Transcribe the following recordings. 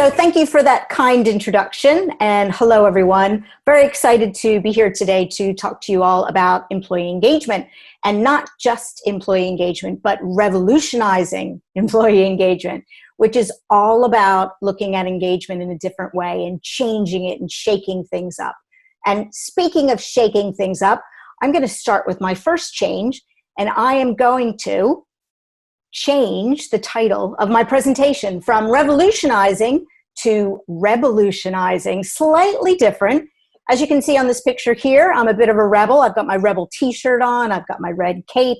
So thank you for that kind introduction, and hello everyone. Very excited to be here today to talk to you all about employee engagement, and not just employee engagement, but revolutionizing employee engagement, which is all about looking at engagement in a different way and changing it and shaking things up. And speaking of shaking things up, I'm going to start with my first change, and I am going to change the title of my presentation from revolutionizing to rebelutionizing, slightly different. As you can see on this picture here, I'm a bit of a rebel. I've got my rebel t-shirt on, I've got my red cape,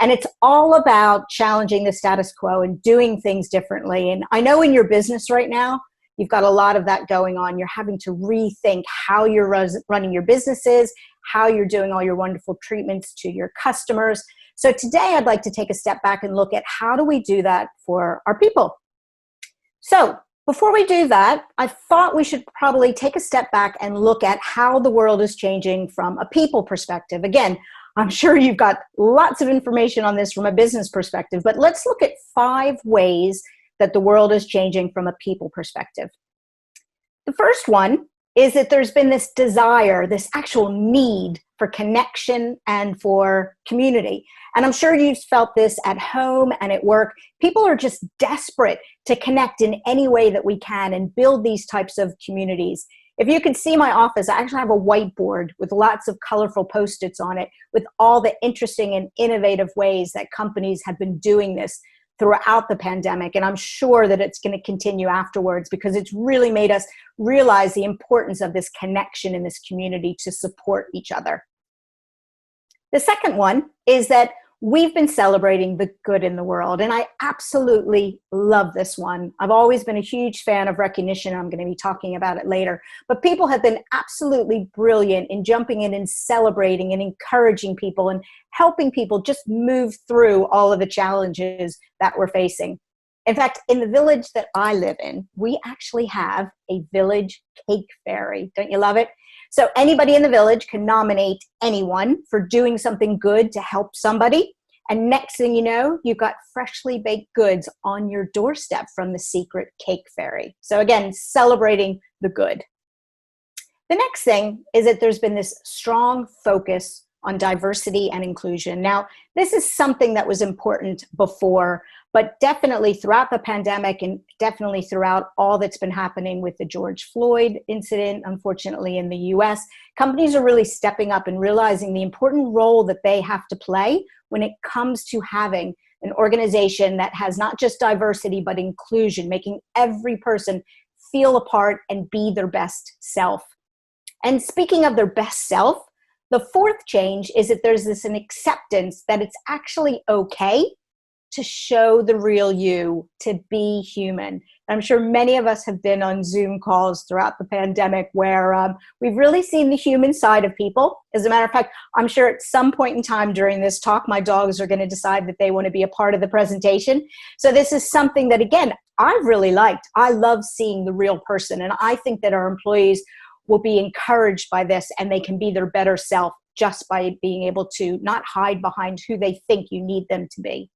and it's all about challenging the status quo and doing things differently. And I know in your business right now, you've got a lot of that going on. You're having to rethink how you're running your businesses, how you're doing all your wonderful treatments to your customers. So today I'd like to take a step back and look at how do we do that for our people. So before we do that, I thought we should probably take a step back and look at how the world is changing from a people perspective. Again, I'm sure you've got lots of information on this from a business perspective, but let's look at 5 ways that the world is changing from a people perspective. The first one is that there's been this desire, this actual need for connection and for community. And I'm sure you've felt this at home and at work. People are just desperate to connect in any way that we can and build these types of communities. If you could see my office, I actually have a whiteboard with lots of colorful Post-its on it with all the interesting and innovative ways that companies have been doing this throughout the pandemic. And I'm sure that it's going to continue afterwards because it's really made us realize the importance of this connection in this community to support each other. The second one is that we've been celebrating the good in the world, and I absolutely love this one. I've always been a huge fan of recognition. I'm going to be talking about it later, but people have been absolutely brilliant in jumping in and celebrating and encouraging people and helping people just move through all of the challenges that we're facing. In fact, in the village that I live in, we actually have a village cake fairy. Don't you love it? So anybody in the village can nominate anyone for doing something good to help somebody. And next thing you know, you've got freshly baked goods on your doorstep from the secret cake fairy. So again, celebrating the good. The next thing is that there's been this strong focus on diversity and inclusion. Now, this is something that was important before, but definitely throughout the pandemic and definitely throughout all that's been happening with the George Floyd incident, unfortunately in the US, companies are really stepping up and realizing the important role that they have to play when it comes to having an organization that has not just diversity, but inclusion, making every person feel a part and be their best self. And speaking of their best self, the fourth change is that there's an acceptance that it's actually okay to show the real you, to be human. I'm sure many of us have been on Zoom calls throughout the pandemic where we've really seen the human side of people. As a matter of fact, I'm sure at some point in time during this talk, my dogs are going to decide that they want to be a part of the presentation. So this is something that, again, I've really liked. I love seeing the real person, and I think that our employees will be encouraged by this and they can be their better self just by being able to not hide behind who they think you need them to be.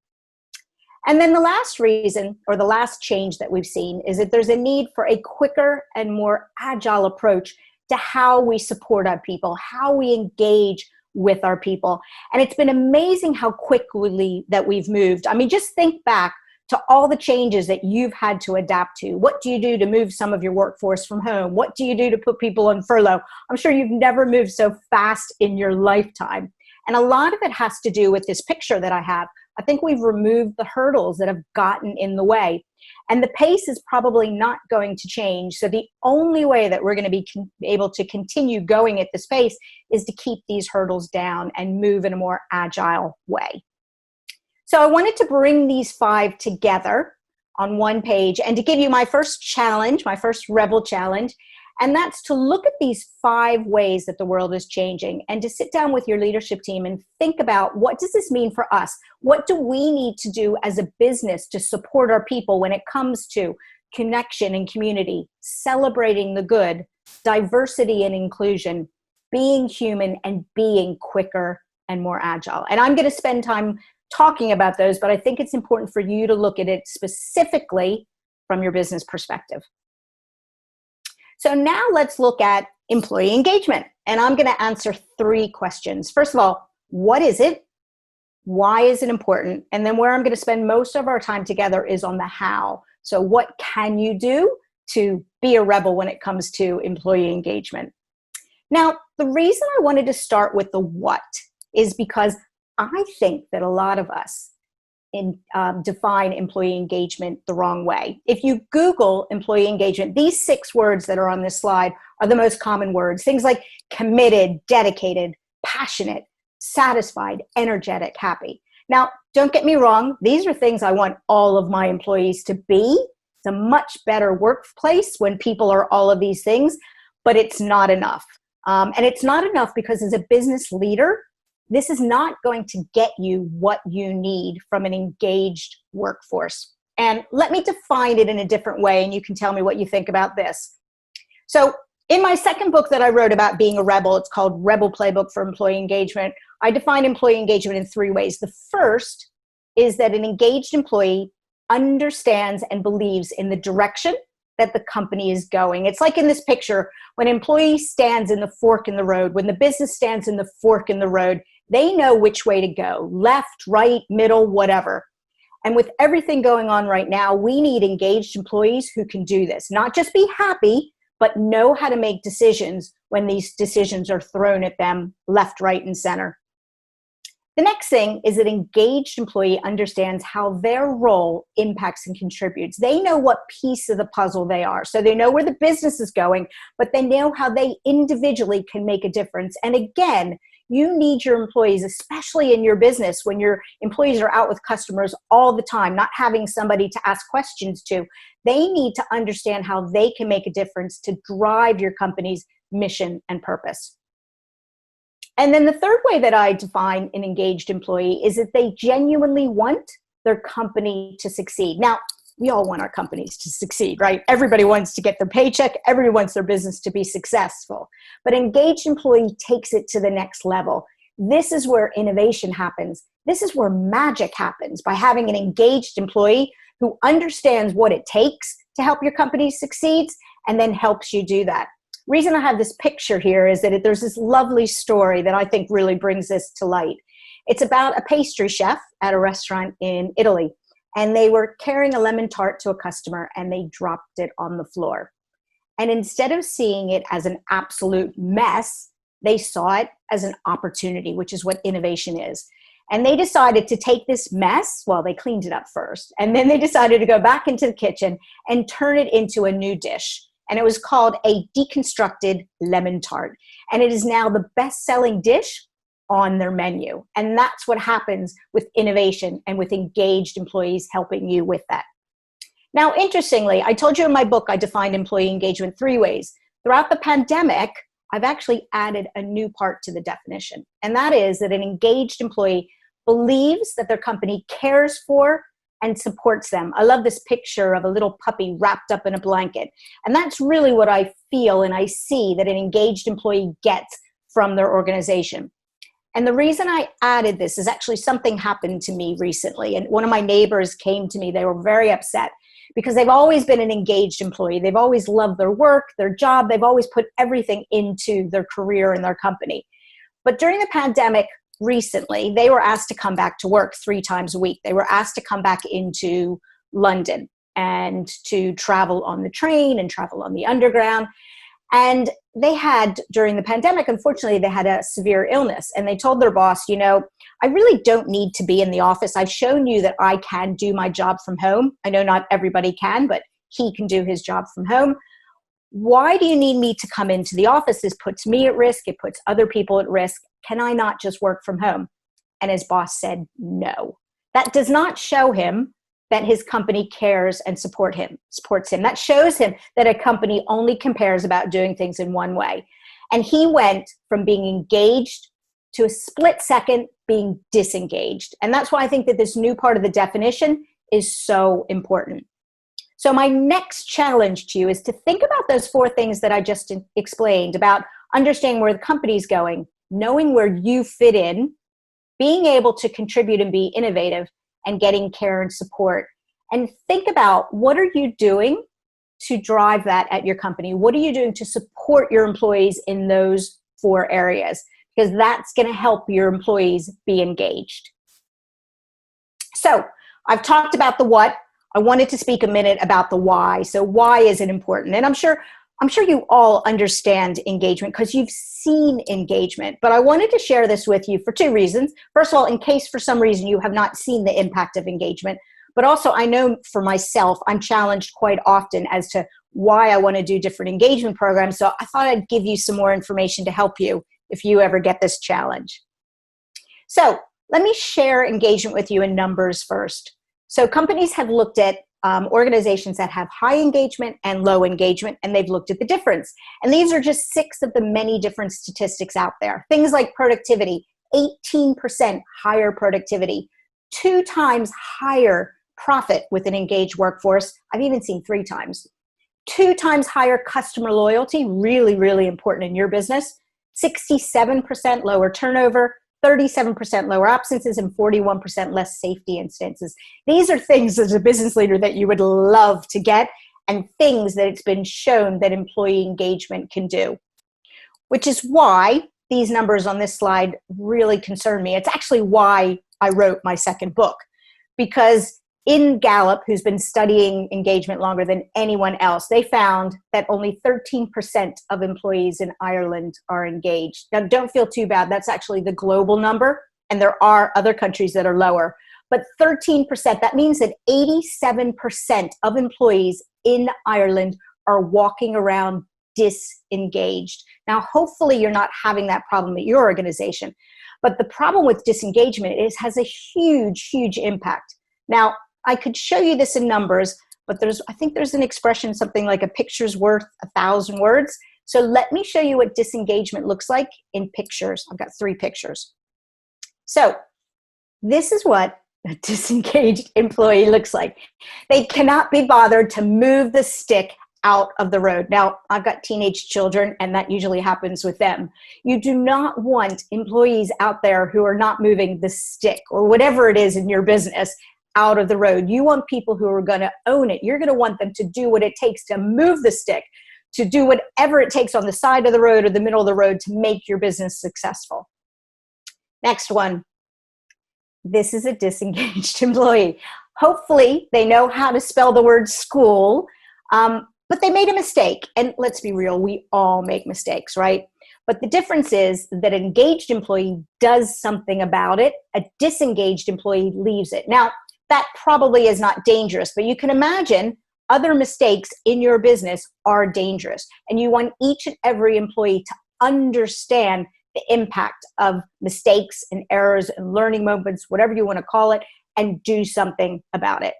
And then the last reason, or the last change that we've seen, is that there's a need for a quicker and more agile approach to how we support our people, how we engage with our people. And it's been amazing how quickly that we've moved. I mean, just think back to all the changes that you've had to adapt to. What do you do to move some of your workforce from home? What do you do to put people on furlough? I'm sure you've never moved so fast in your lifetime. And a lot of it has to do with this picture that I have. I think we've removed the hurdles that have gotten in the way. And the pace is probably not going to change. So the only way that we're going to be able to continue going at this pace is to keep these hurdles down and move in a more agile way. So I wanted to bring these 5 together on one page and to give you my first challenge, my first Rebel challenge, and that's to look at these 5 ways that the world is changing and to sit down with your leadership team and think about, what does this mean for us? What do we need to do as a business to support our people when it comes to connection and community, celebrating the good, diversity and inclusion, being human, and being quicker and more agile? And I'm going to spend time talking about those, but I think it's important for you to look at it specifically from your business perspective. So now let's look at employee engagement. And I'm going to answer 3 questions. First of all, what is it? Why is it important? And then where I'm going to spend most of our time together is on the how. So what can you do to be a rebel when it comes to employee engagement? Now, the reason I wanted to start with the what is because I think that a lot of us define employee engagement the wrong way. If you Google employee engagement, these 6 words that are on this slide are the most common words. Things like committed, dedicated, passionate, satisfied, energetic, happy. Now, don't get me wrong. These are things I want all of my employees to be. It's a much better workplace when people are all of these things, but it's not enough. And it's not enough because as a business leader, this is not going to get you what you need from an engaged workforce. And let me define it in a different way, and you can tell me what you think about this. So in my second book that I wrote about being a rebel, it's called Rebel Playbook for Employee Engagement, I define employee engagement in 3 ways. The first is that an engaged employee understands and believes in the direction that the company is going. It's like in this picture, when an employee stands in the fork in the road, when the business stands in the fork in the road, they know which way to go, left, right, middle, whatever. And with everything going on right now, we need engaged employees who can do this. Not just be happy, but know how to make decisions when these decisions are thrown at them left, right, and center. The next thing is that engaged employee understands how their role impacts and contributes. They know what piece of the puzzle they are. So they know where the business is going, but they know how they individually can make a difference. And again, you need your employees, especially in your business, when your employees are out with customers all the time, not having somebody to ask questions to. They need to understand how they can make a difference to drive your company's mission and purpose. And then the third way that I define an engaged employee is that they genuinely want their company to succeed. Now, we all want our companies to succeed, right? Everybody wants to get their paycheck. Everybody wants their business to be successful. But an engaged employee takes it to the next level. This is where innovation happens. This is where magic happens, by having an engaged employee who understands what it takes to help your company succeed and then helps you do that. Reason I have this picture here is that there's this lovely story that I think really brings this to light. It's about a pastry chef at a restaurant in Italy, and they were carrying a lemon tart to a customer and they dropped it on the floor. And instead of seeing it as an absolute mess, they saw it as an opportunity, which is what innovation is. And they decided to take this mess, well, they cleaned it up first, and then they decided to go back into the kitchen and turn it into a new dish. And it was called a deconstructed lemon tart. And it is now the best-selling dish on their menu. And that's what happens with innovation and with engaged employees helping you with that. Now, interestingly, I told you in my book, I defined employee engagement 3 ways. Throughout the pandemic, I've actually added a new part to the definition. And that is that an engaged employee believes that their company cares for and supports them. I love this picture of a little puppy wrapped up in a blanket. And that's really what I feel and I see that an engaged employee gets from their organization. And the reason I added this is actually something happened to me recently. And one of my neighbors came to me. They were very upset because they've always been an engaged employee. They've always loved their work, their job. They've always put everything into their career and their company. But during the pandemic, recently, they were asked to come back to work 3 times a week. They were asked to come back into London and to travel on the train and travel on the underground. And they had, during the pandemic, unfortunately, they had a severe illness. And they told their boss, you know, I really don't need to be in the office. I've shown you that I can do my job from home. I know not everybody can, but he can do his job from home. Why do you need me to come into the office? This puts me at risk. It puts other people at risk. Can I not just work from home? And his boss said no. That does not show him that his company cares and supports him. That shows him that a company only cares about doing things in one way. And he went from being engaged to a split second being disengaged. And that's why I think that this new part of the definition is so important. So my next challenge to you is to think about those 4 things that I just explained about understanding where the company's going, knowing where you fit in, being able to contribute and be innovative, and getting care and support. And think about, what are you doing to drive that at your company? What are you doing to support your employees in those 4 areas? Because that's going to help your employees be engaged. So I've talked about the what. I wanted to speak a minute about the why. So why is it important? And I'm sure you all understand engagement because you've seen engagement, but I wanted to share this with you for 2 reasons. First of all, in case for some reason you have not seen the impact of engagement, but also I know for myself, I'm challenged quite often as to why I want to do different engagement programs. So I thought I'd give you some more information to help you if you ever get this challenge. So let me share engagement with you in numbers first. So companies have looked at organizations that have high engagement and low engagement, and they've looked at the difference. And these are just 6 of the many different statistics out there. Things like productivity, 18% higher productivity, 2 times higher profit with an engaged workforce. I've even seen 3 times. 2 times higher customer loyalty, really, really important in your business. 67% lower turnover, 37% lower absences, and 41% less safety instances. These are things as a business leader that you would love to get, and things that it's been shown that employee engagement can do. Which is why these numbers on this slide really concern me. It's actually why I wrote my 2nd book. Because in Gallup, who's been studying engagement longer than anyone else, they found that only 13% of employees in Ireland are engaged. Now, don't feel too bad. That's actually the global number, and there are other countries that are lower. But 13%, that means that 87% of employees in Ireland are walking around disengaged. Now, hopefully you're not having that problem at your organization. But the problem with disengagement is has a huge, huge impact. Now, I could show you this in numbers, but I think there's an expression, something like a picture's worth 1,000 words. So let me show you what disengagement looks like in pictures. I've got 3 pictures. So this is what a disengaged employee looks like. They cannot be bothered to move the stick out of the road. Now, I've got teenage children, and that usually happens with them. You do not want employees out there who are not moving the stick or whatever it is in your business out of the road. You want people who are going to own it. You're going to want them to do what it takes to move the stick, to do whatever it takes on the side of the road or the middle of the road to make your business successful. Next one. This is a disengaged employee. Hopefully they know how to spell the word school, but they made a mistake. And let's be real, we all make mistakes, right? But the difference is that an engaged employee does something about it. A disengaged employee leaves it. Now, that probably is not dangerous, but you can imagine other mistakes in your business are dangerous. And you want each and every employee to understand the impact of mistakes and errors and learning moments, whatever you want to call it, and do something about it.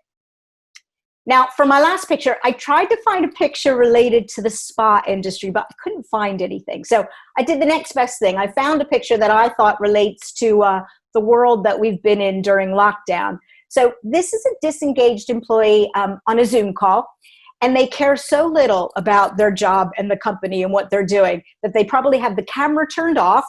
Now, for my last picture, I tried to find a picture related to the spa industry, but I couldn't find anything. So I did the next best thing. I found a picture that I thought relates to the world that we've been in during lockdown. So this is a disengaged employee on a Zoom call, and they care so little about their job and the company and what they're doing that they probably have the camera turned off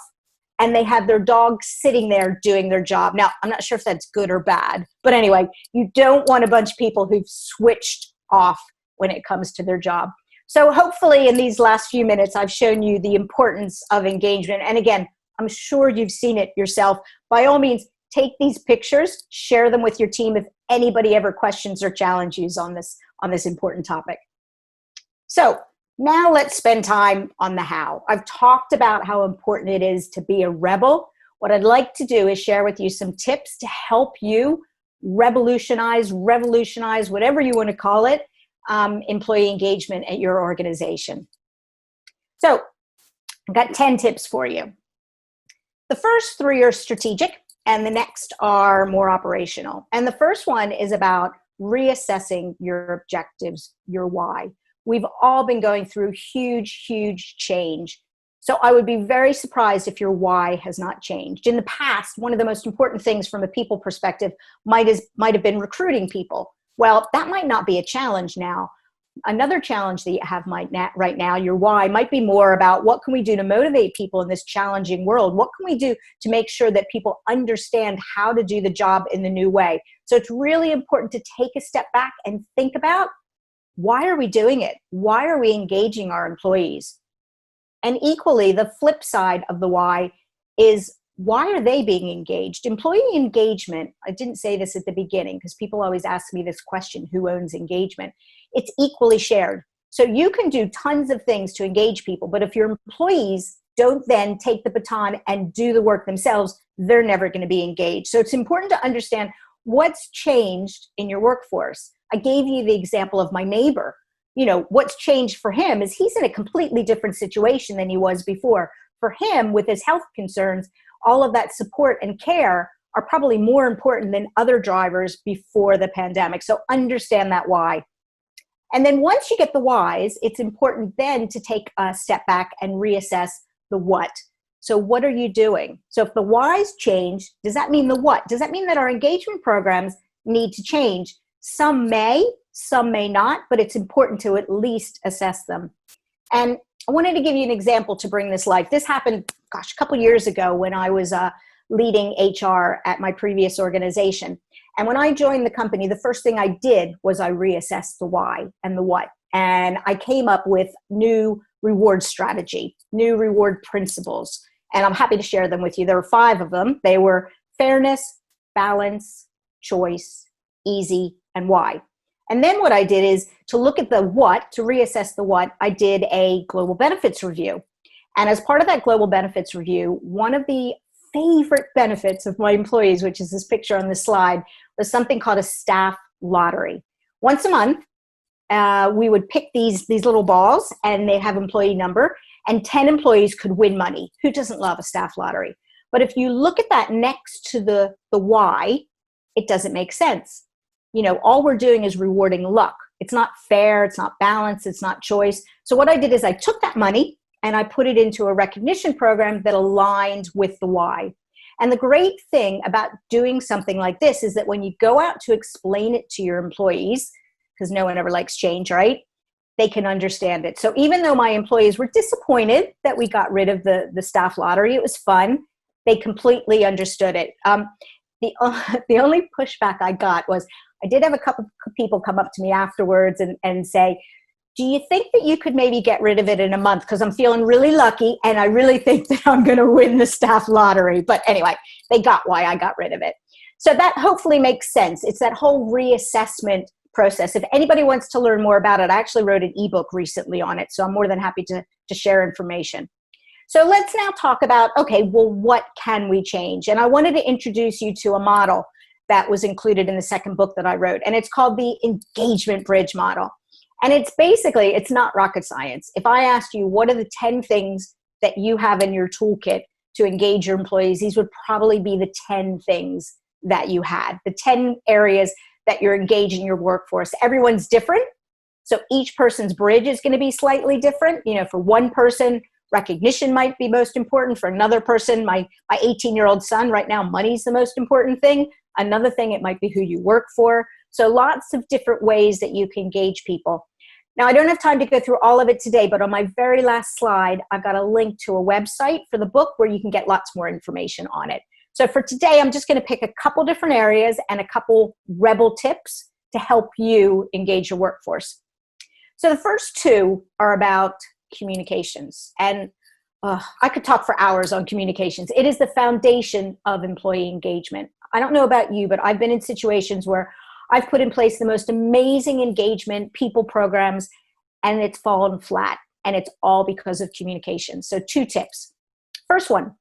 and they have their dog sitting there doing their job. Now, I'm not sure if that's good or bad, but anyway, you don't want a bunch of people who've switched off when it comes to their job. So hopefully in these last few minutes, I've shown you the importance of engagement. And again, I'm sure you've seen it yourself. By all means, take these pictures, share them with your team if anybody ever questions or challenges you on this important topic. So now let's spend time on the how. I've talked about how important it is to be a rebel. What I'd like to do is share with you some tips to help you revolutionize, whatever you want to call it, employee engagement at your organization. So I've got 10 tips for you. The first 3 are strategic, and the next are more operational. And the first one is about reassessing your objectives, your why. We've all been going through huge, huge change. So I would be very surprised if your why has not changed. In the past, one of the most important things from a people perspective might have been recruiting people. Well, that might not be a challenge now. Another challenge that you have right now, your why, might be more about what can we do to motivate people in this challenging world? What can we do to make sure that people understand how to do the job in the new way? So it's really important to take a step back and think about why are we doing it? Why are we engaging our employees? And equally, the flip side of the why is, why are they being engaged? Employee engagement, I didn't say this at the beginning because people always ask me this question, who owns engagement? It's equally shared. So you can do tons of things to engage people, but if your employees don't then take the baton and do the work themselves, they're never going to be engaged. So it's important to understand what's changed in your workforce. I gave you the example of my neighbor. You know, what's changed for him is he's in a completely different situation than he was before. For him, with his health concerns, all of that support and care are probably more important than other drivers before the pandemic. So understand that why. And then once you get the whys, it's important then to take a step back and reassess the what. So what are you doing? So if the whys change, does that mean the what? Does that mean that our engagement programs need to change? Some may not, but it's important to at least assess them. And I wanted to give you an example to bring this life. This happened, a couple years ago when I was leading HR at my previous organization. And when I joined the company, the first thing I did was I reassessed the why and the what. And I came up with new reward strategy, new reward principles. And I'm happy to share them with you. There were 5 of them. They were fairness, balance, choice, easy, and why. And then what I did is to look at the what, to reassess the what, I did a global benefits review. And as part of that global benefits review, one of the favorite benefits of my employees, which is this picture on this slide, was something called a staff lottery. Once a month, we would pick these little balls, and they have employee number, and 10 employees could win money. Who doesn't love a staff lottery? But if you look at that next to the why, it doesn't make sense. You know, all we're doing is rewarding luck. It's not fair, it's not balanced, it's not choice. So what I did is I took that money and I put it into a recognition program that aligned with the why. And the great thing about doing something like this is that when you go out to explain it to your employees, because no one ever likes change, right? They can understand it. So even though my employees were disappointed that we got rid of the staff lottery, it was fun, they completely understood it. The only pushback I got was, I did have a couple of people come up to me afterwards and say, do you think that you could maybe get rid of it in a month? Because I'm feeling really lucky and I really think that I'm going to win the staff lottery. But anyway, they got why I got rid of it. So that hopefully makes sense. It's that whole reassessment process. If anybody wants to learn more about it, I actually wrote an ebook recently on it. So I'm more than happy to share information. So let's now talk about, okay, well, what can we change? And I wanted to introduce you to a model that was included in the second book that I wrote. And it's called the engagement bridge model. And it's basically, it's not rocket science. If I asked you, what are the 10 things that you have in your toolkit to engage your employees, these would probably be the 10 things that you had, the 10 areas that you're engaging your workforce. Everyone's different. So each person's bridge is going to be slightly different. You know, for one person, recognition might be most important. For another person, my 18-year-old son, right now, money's the most important thing. Another thing, it might be who you work for. So lots of different ways that you can engage people. Now, I don't have time to go through all of it today, but on my very last slide, I've got a link to a website for the book where you can get lots more information on it. So for today, I'm just going to pick a couple different areas and a couple Rebel tips to help you engage your workforce. So the first 2 are about communications. And I could talk for hours on communications. It is the foundation of employee engagement. I don't know about you, but I've been in situations where I've put in place the most amazing engagement people programs, and it's fallen flat. And it's all because of communication. So 2 tips. First one,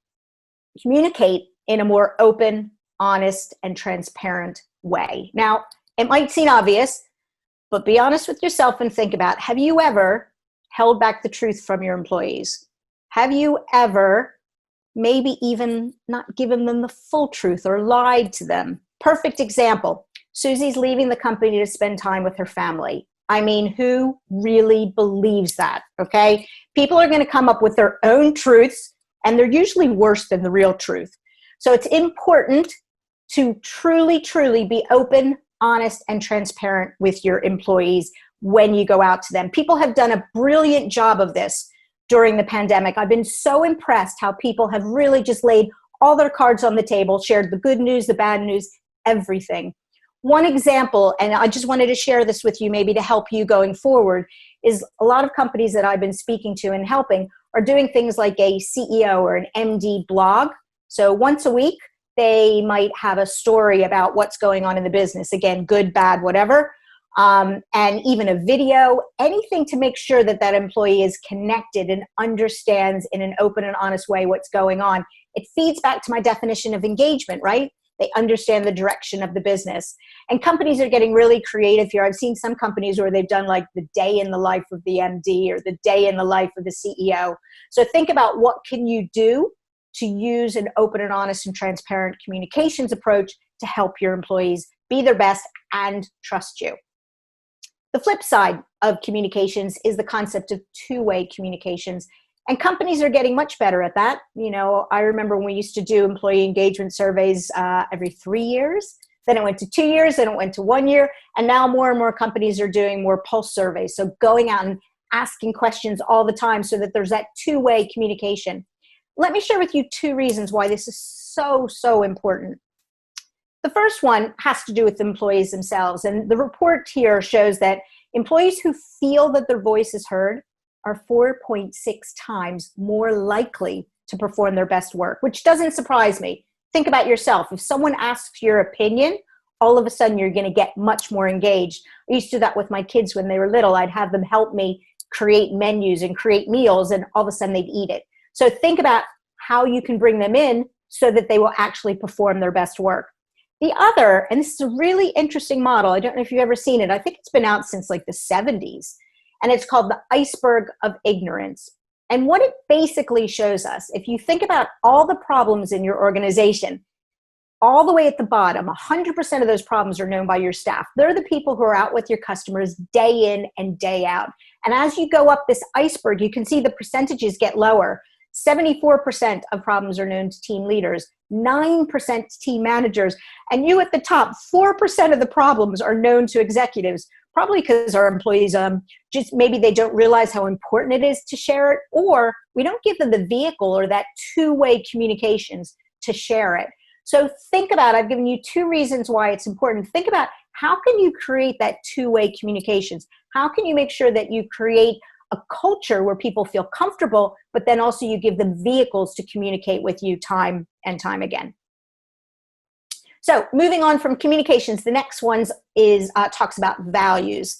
communicate in a more open, honest, and transparent way. Now, it might seem obvious, but be honest with yourself and think about, have you ever held back the truth from your employees? Have you ever maybe even not given them the full truth or lied to them? Perfect example. Susie's leaving the company to spend time with her family. I mean, who really believes that, okay? People are going to come up with their own truths, and they're usually worse than the real truth. So it's important to truly, truly be open, honest, and transparent with your employees when you go out to them. People have done a brilliant job of this during the pandemic. I've been so impressed how people have really just laid all their cards on the table, shared the good news, the bad news, everything. one example, and I just wanted to share this with you maybe to help you going forward, is a lot of companies that I've been speaking to and helping are doing things like a CEO or an MD blog. So once a week, they might have a story about what's going on in the business. Again, good, bad, whatever. And even a video, anything to make sure that that employee is connected and understands in an open and honest way what's going on. It feeds back to my definition of engagement, right? They understand the direction of the business. And companies are getting really creative here. I've seen some companies where they've done like the day in the life of the MD or the day in the life of the CEO. So think about what can you do to use an open and honest and transparent communications approach to help your employees be their best and trust you. The flip side of communications is the concept of two-way communications. And companies are getting much better at that. You know, I remember when we used to do employee engagement surveys every 3 years. Then it went to 2 years, then it went to 1 year. And now more and more companies are doing more pulse surveys. So going out and asking questions all the time so that there's that two-way communication. Let me share with you 2 reasons why this is so important. The first one has to do with the employees themselves. And the report here shows that employees who feel that their voice is heard are 4.6 times more likely to perform their best work, which doesn't surprise me. Think about yourself. If someone asks your opinion, all of a sudden you're going to get much more engaged. I used to do that with my kids when they were little. I'd have them help me create menus and create meals, and all of a sudden they'd eat it. So think about how you can bring them in so that they will actually perform their best work. The other, and this is a really interesting model, I don't know if you've ever seen it, I think it's been out since like the 70s, and it's called the iceberg of ignorance. And what it basically shows us, if you think about all the problems in your organization, all the way at the bottom, 100% of those problems are known by your staff. They're the people who are out with your customers day in and day out. And as you go up this iceberg, you can see the percentages get lower. 74% of problems are known to team leaders, 9% to team managers, and you at the top, 4% of the problems are known to executives, probably because our employees just maybe they don't realize how important it is to share it, or we don't give them the vehicle or that two-way communications to share it. So think about, I've given you 2 reasons why it's important. Think about how can you create that two-way communications? How can you make sure that you create a culture where people feel comfortable, but then also you give them vehicles to communicate with you time and time again. So moving on from communications, the next one is talks about values.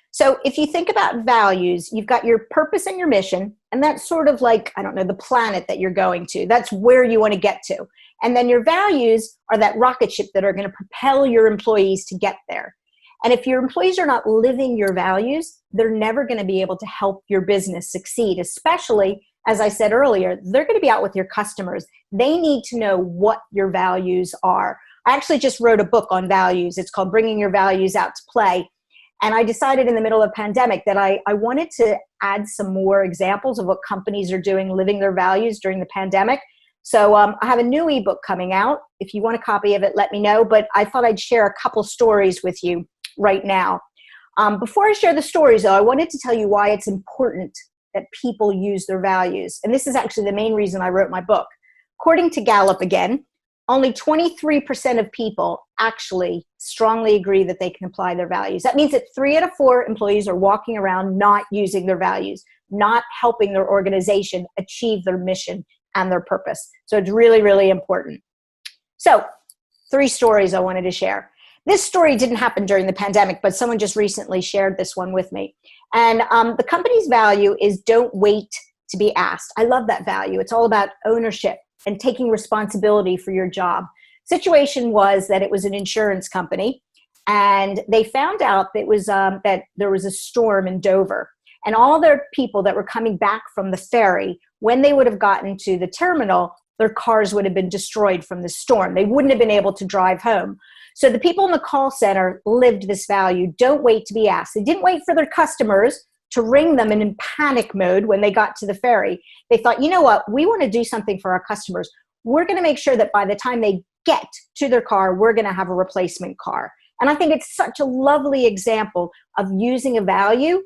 So if you think about values, you've got your purpose and your mission, and that's sort of like, I don't know, the planet that you're going to. That's where you want to get to. And then your values are that rocket ship that are going to propel your employees to get there. And if your employees are not living your values, they're never going to be able to help your business succeed, especially, as I said earlier, they're going to be out with your customers. They need to know what your values are. I actually just wrote a book on values. It's called Bringing Your Values Out to Play. And I decided in the middle of the pandemic that I wanted to add some more examples of what companies are doing, living their values during the pandemic. So I have a new ebook coming out. If you want a copy of it, let me know. But I thought I'd share a couple stories with you right now. Before I share the stories, though, I wanted to tell you why it's important that people use their values. And this is actually the main reason I wrote my book. According to Gallup, again, only 23% of people actually strongly agree that they can apply their values. That means that 3 out of 4 employees are walking around not using their values, not helping their organization achieve their mission and their purpose. So it's really, really important. So 3 stories I wanted to share. This story didn't happen during the pandemic, but someone just recently shared this one with me. And the company's value is don't wait to be asked. I love that value. It's all about ownership and taking responsibility for your job. Situation was that it was an insurance company, and they found out that, that there was a storm in Dover. And all their people that were coming back from the ferry, when they would have gotten to the terminal, their cars would have been destroyed from the storm. They wouldn't have been able to drive home. So the people in the call center lived this value, don't wait to be asked. They didn't wait for their customers to ring them in panic mode when they got to the ferry. They thought, you know what, we want to do something for our customers. We're going to make sure that by the time they get to their car, we're going to have a replacement car. And I think it's such a lovely example of using a value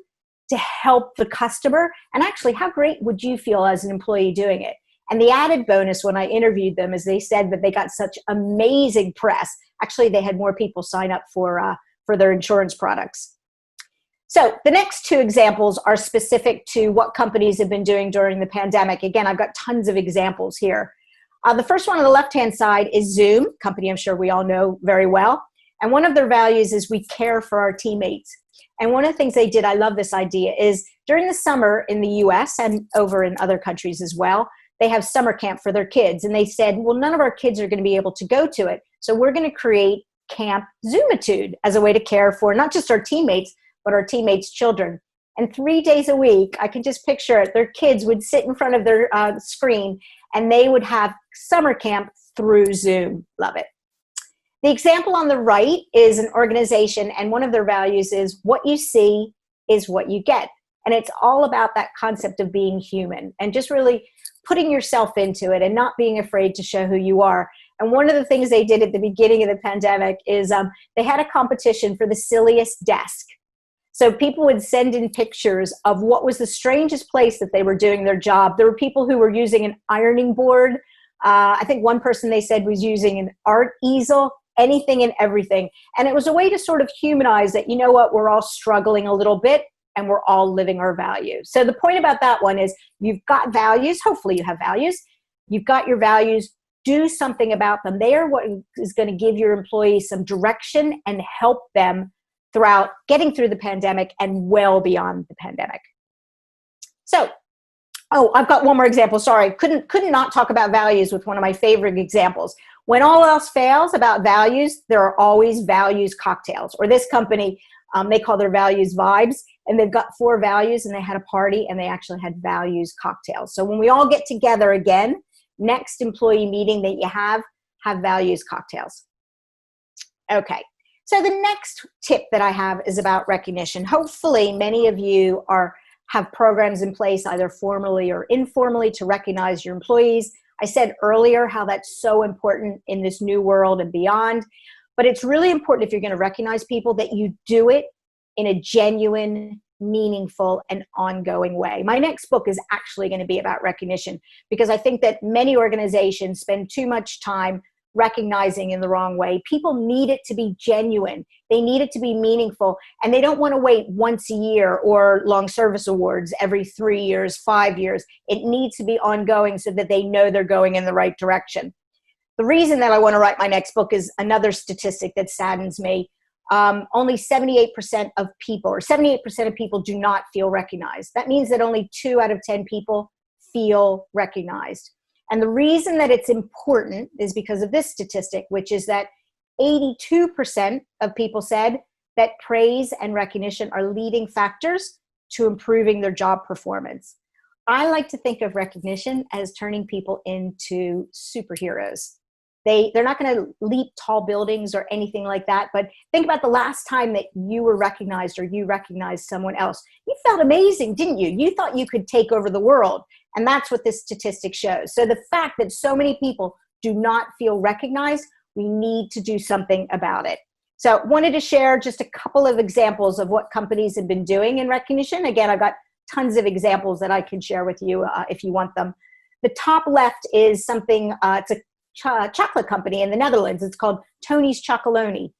to help the customer. And actually, how great would you feel as an employee doing it? And the added bonus when I interviewed them is they said that they got such amazing press. Actually, they had more people sign up for their insurance products. So the next two examples are specific to what companies have been doing during the pandemic. Again, I've got tons of examples here. The first one on the left-hand side is Zoom, company I'm sure we all know very well. And one of their values is we care for our teammates. And one of the things they did, I love this idea, is during the summer in the US and over in other countries as well, they have summer camp for their kids. And they said, well, none of our kids are going to be able to go to it. So we're going to create Camp Zoomitude as a way to care for not just our teammates, but our teammates' children. And 3 days a week, I can just picture it, their kids would sit in front of their screen and they would have summer camp through Zoom. Love it. The example on the right is an organization, and one of their values is what you see is what you get. And it's all about that concept of being human and just really putting yourself into it and not being afraid to show who you are. And one of the things they did at the beginning of the pandemic is they had a competition for the silliest desk. So people would send in pictures of what was the strangest place that they were doing their job. There were people who were using an ironing board. I think one person they said was using an art easel, anything and everything. And it was a way to sort of humanize that, you know what, we're all struggling a little bit and we're all living our values. So the point about that one is you've got values. Hopefully you have values. You've got your values. Do something about them. They are what is going to give your employees some direction and help them throughout getting through the pandemic and well beyond the pandemic. So, I've got one more example. Sorry, couldn't not talk about values with one of my favorite examples. When all else fails about values, there are always values cocktails. Or this company, they call their values vibes, and they've got 4 values, and they had a party, and they actually had values cocktails. So when we all get together again, next employee meeting that you have values cocktails. Okay. So the next tip that I have is about recognition. Hopefully many of you have programs in place either formally or informally to recognize your employees. I said earlier how that's so important in this new world and beyond, but it's really important if you're going to recognize people that you do it in a genuine, meaningful, and ongoing way. My next book is actually going to be about recognition because I think that many organizations spend too much time recognizing in the wrong way. People need it to be genuine. They need it to be meaningful, and they don't want to wait once a year or long service awards every 3 years, 5 years. It needs to be ongoing so that they know they're going in the right direction. The reason that I want to write my next book is another statistic that saddens me. Only 78% of people, or 78% of people do not feel recognized. That means that only 2 out of 10 people feel recognized. And the reason that it's important is because of this statistic, which is that 82% of people said that praise and recognition are leading factors to improving their job performance. I like to think of recognition as turning people into superheroes. They're not going to leap tall buildings or anything like that, but think about the last time that you were recognized or you recognized someone else. You felt amazing, didn't you? You thought you could take over the world. And that's what this statistic shows. So the fact that so many people do not feel recognized, we need to do something about it. So wanted to share just a couple of examples of what companies have been doing in recognition. Again, I've got tons of examples that I can share with you if you want them. The top left is something, it's a chocolate company in the Netherlands. It's called Tony's Chocolonely.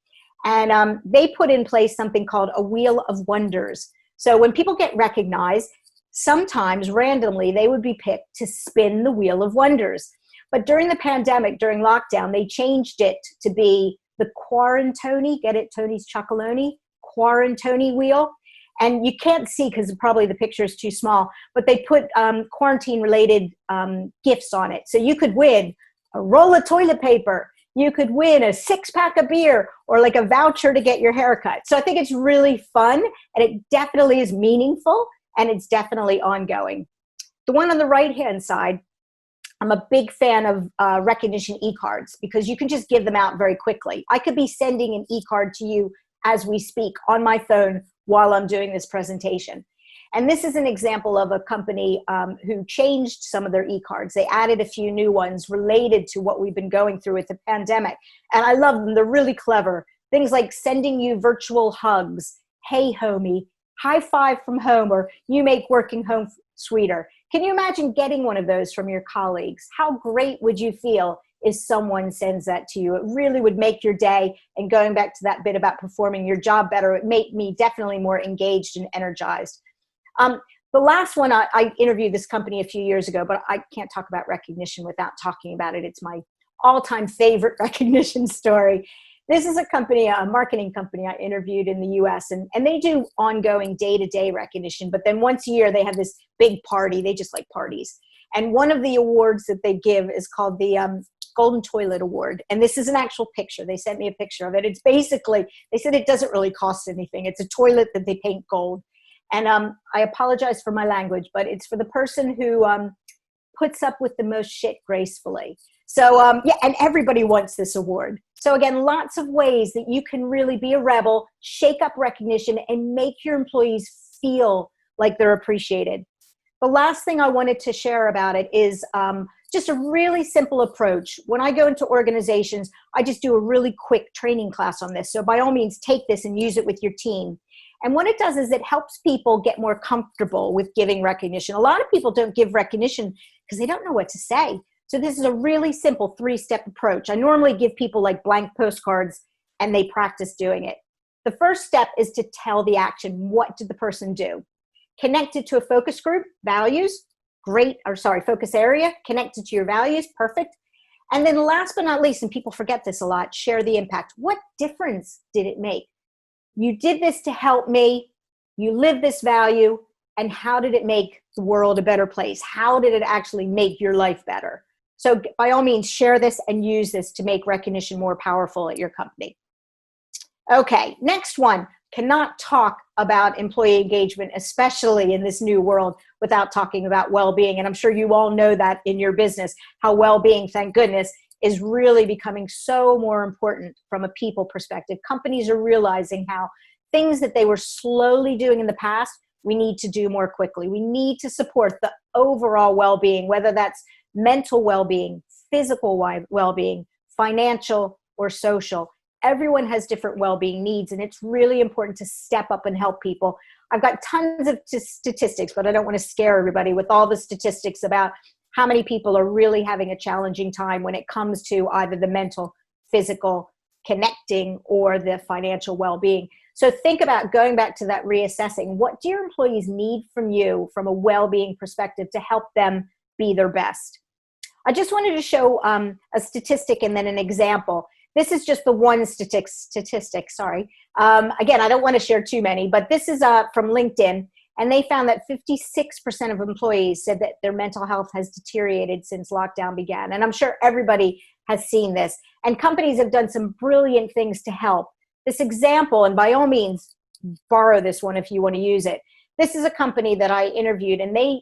And they put in place something called a Wheel of Wonders. So when people get recognized, sometimes randomly they would be picked to spin the Wheel of Wonders. But during the pandemic, during lockdown, they changed it to be the Quarantony, get it, Tony's Chocolonely, Quarantony Wheel. And you can't see because probably the picture is too small, but they put quarantine-related gifts on it. So you could win a roll of toilet paper, you could win a 6-pack of beer, or like a voucher to get your haircut. So I think it's really fun, and it definitely is meaningful, and it's definitely ongoing. The one on the right-hand side, I'm a big fan of recognition e-cards because you can just give them out very quickly. I could be sending an e-card to you as we speak on my phone while I'm doing this presentation. And this is an example of a company who changed some of their e-cards. They added a few new ones related to what we've been going through with the pandemic. And I love them. They're really clever. Things like sending you virtual hugs, hey homie, high five from home, or you make working home sweeter. Can you imagine getting one of those from your colleagues? How great would you feel is someone sends that to you. It really would make your day. And going back to that bit about performing your job better, it made me definitely more engaged and energized. The last one, I interviewed this company a few years ago, but I can't talk about recognition without talking about it. It's my all-time favorite recognition story. This is a company, a marketing company I interviewed in the US, and they do ongoing day-to-day recognition, but then once a year they have this big party. They just like parties. And one of the awards that they give is called the Golden Toilet Award. And this is an actual picture. They sent me a picture of it. It's basically, they said it doesn't really cost anything. It's a toilet that they paint gold. And I apologize for my language, but it's for the person who puts up with the most shit gracefully. So yeah, and everybody wants this award. So again, lots of ways that you can really be a rebel, shake up recognition, and make your employees feel like they're appreciated. The last thing I wanted to share about it is just a really simple approach. When I go into organizations, I just do a really quick training class on this. So by all means, take this and use it with your team. And what it does is it helps people get more comfortable with giving recognition. A lot of people don't give recognition because they don't know what to say. So this is a really simple 3-step approach. I normally give people like blank postcards and they practice doing it. The first step is to tell the action. What did the person do? Connected to a focus group, values, great, or sorry, focus area, connected to your values, perfect. And then last but not least, and people forget this a lot, share the impact. What difference did it make? You did this to help me, you live this value, and how did it make the world a better place? How did it actually make your life better? So by all means, share this and use this to make recognition more powerful at your company. Okay, next one. Cannot talk about employee engagement, especially in this new world, without talking about well-being. And I'm sure you all know that in your business, how well-being, thank goodness, is really becoming so more important from a people perspective. Companies are realizing how things that they were slowly doing in the past, we need to do more quickly. We need to support the overall well-being, whether that's mental well-being, physical well-being, financial or social. Everyone has different well-being needs, and it's really important to step up and help people. I've got tons of statistics, but I don't want to scare everybody with all the statistics about how many people are really having a challenging time when it comes to either the mental, physical, connecting, or the financial well-being. So think about going back to that reassessing. What do your employees need from you from a well-being perspective to help them be their best? I just wanted to show a statistic and then an example. This is just the one statistic, sorry. Again, I don't want to share too many, but this is from LinkedIn, and they found that 56% of employees said that their mental health has deteriorated since lockdown began. And I'm sure everybody has seen this. And companies have done some brilliant things to help. This example, and by all means, borrow this one if you want to use it. This is a company that I interviewed, and they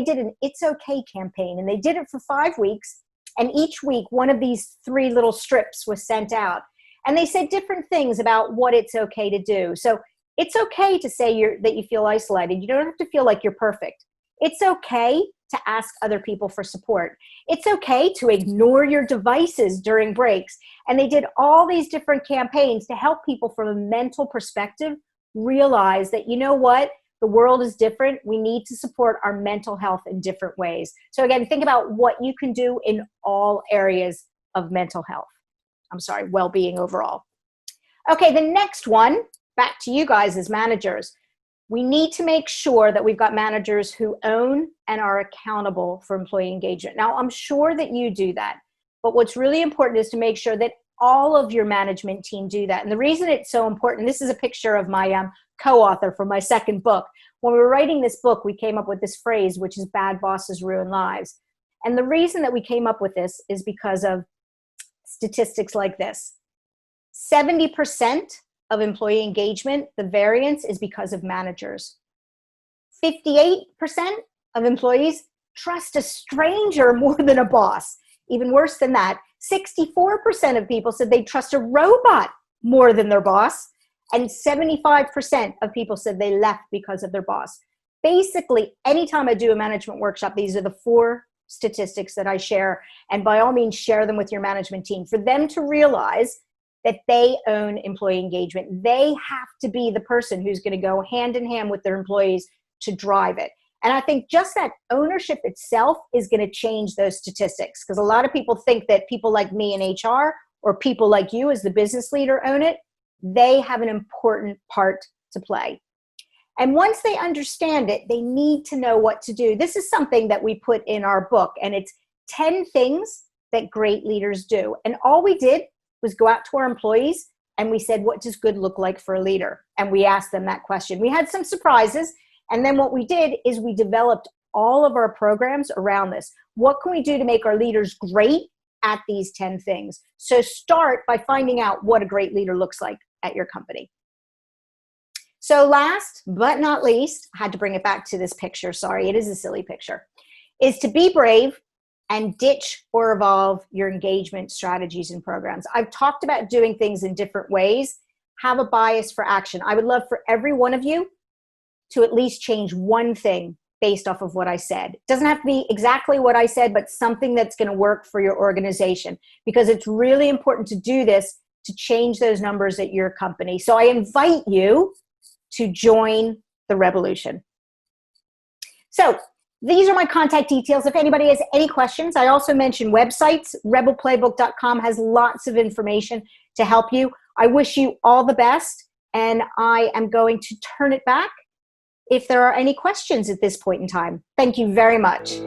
did an It's Okay campaign, and they did it for 5 weeks. And each week, one of these 3 little strips was sent out. And they said different things about what it's okay to do. So it's okay to say that you feel isolated. You don't have to feel like you're perfect. It's okay to ask other people for support. It's okay to ignore your devices during breaks. And they did all these different campaigns to help people from a mental perspective realize that, you know what? The world is different. We need to support our mental health in different ways. So again, think about what you can do in all areas of mental health. I'm sorry, well-being overall. Okay, the next one, back to you guys as managers. We need to make sure that we've got managers who own and are accountable for employee engagement. Now, I'm sure that you do that, but what's really important is to make sure that all of your management team do that. And the reason it's so important, this is a picture of my co-author for my second book. When we were writing this book, we came up with this phrase, which is bad bosses ruin lives. And the reason that we came up with this is because of statistics like this. 70% of employee engagement, the variance is because of managers. 58% of employees trust a stranger more than a boss. Even worse than that, 64% of people said they trust a robot more than their boss. And 75% of people said they left because of their boss. Basically, anytime I do a management workshop, these are the 4 statistics that I share. And by all means, share them with your management team for them to realize that they own employee engagement. They have to be the person who's going to go hand in hand with their employees to drive it. And I think just that ownership itself is going to change those statistics, because a lot of people think that people like me in HR or people like you as the business leader own it. They have an important part to play. And once they understand it, they need to know what to do. This is something that we put in our book, and it's 10 things that great leaders do. And all we did was go out to our employees and we said, what does good look like for a leader? And we asked them that question. We had some surprises. And then what we did is we developed all of our programs around this. What can we do to make our leaders great at these 10 things? So start by finding out what a great leader looks like at your company. So last but not least, I had to bring it back to this picture. Sorry, it is a silly picture. Is to be brave and ditch or evolve your engagement strategies and programs. I've talked about doing things in different ways. Have a bias for action. I would love for every one of you to at least change one thing based off of what I said. It doesn't have to be exactly what I said, but something that's going to work for your organization, because it's really important to do this to change those numbers at your company. So I invite you to join the Rebelution. So these are my contact details. If anybody has any questions, I also mentioned websites. Rebelplaybook.com has lots of information to help you. I wish you all the best, and I am going to turn it back if there are any questions at this point in time. Thank you very much.